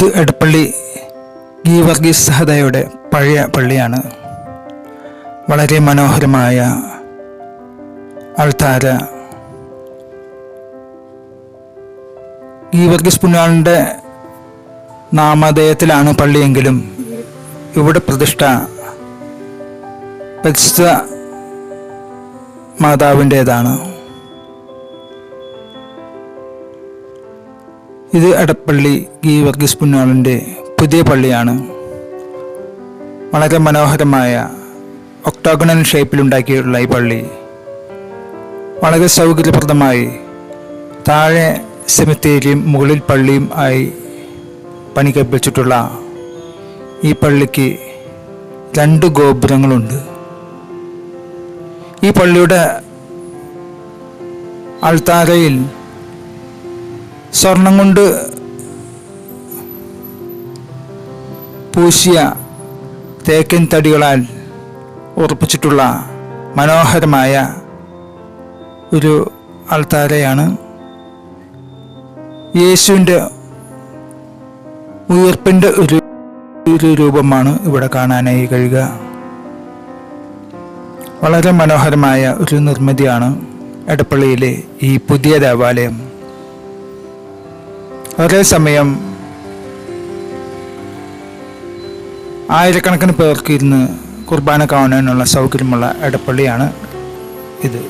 ഇത് എടപ്പള്ളി ഗീവർഗീസ് സഹദയുടെ പഴയ പള്ളിയാണ്. വളരെ മനോഹരമായ അൾത്താര. ഗീവർഗീസ് പുണ്യാളൻ്റെ നാമധേയത്തിലാണ് പള്ളിയെങ്കിലും ഇവിടെ പ്രതിഷ്ഠ പരിശുദ്ധ മാതാവിൻ്റേതാണ്. ഇത് എടപ്പള്ളി ഗീവർഗീസ് പുണ്യാളൻ്റെ പുതിയ പള്ളിയാണ്. വളരെ മനോഹരമായ ഒക്ടാഗണൽ ഷേപ്പിലുണ്ടാക്കിയിട്ടുള്ള ഈ പള്ളി വളരെ സൗകര്യപ്രദമായി താഴെ സെമിത്തേരിയും മുകളിൽ പള്ളിയും ആയി പണി കഴിപ്പിച്ചിട്ടുള്ള ഈ പള്ളിക്ക് 2 ഗോപുരങ്ങളുണ്ട്. ഈ പള്ളിയുടെ അൾത്താരയിൽ സ്വർണം കൊണ്ട് പൂശിയ തേക്കൻ തടികളാൽ ഉറപ്പിച്ചിട്ടുള്ള മനോഹരമായ ഒരു അൾത്താരയാണ്. യേശുവിൻ്റെ ഉയർപ്പിൻ്റെ ഒരു രൂപമാണ് ഇവിടെ കാണാനായി കഴിയുക. വളരെ മനോഹരമായ ഒരു നിർമ്മിതിയാണ് എടപ്പള്ളിയിലെ ഈ പുതിയ ദേവാലയം. ഒരേ സമയം ആയിരക്കണക്കിന് പേർക്ക് ഇരുന്ന് കുർബാന കാണാനുള്ള സൗകര്യമുള്ള എടപ്പള്ളിയാണ് ഇത്.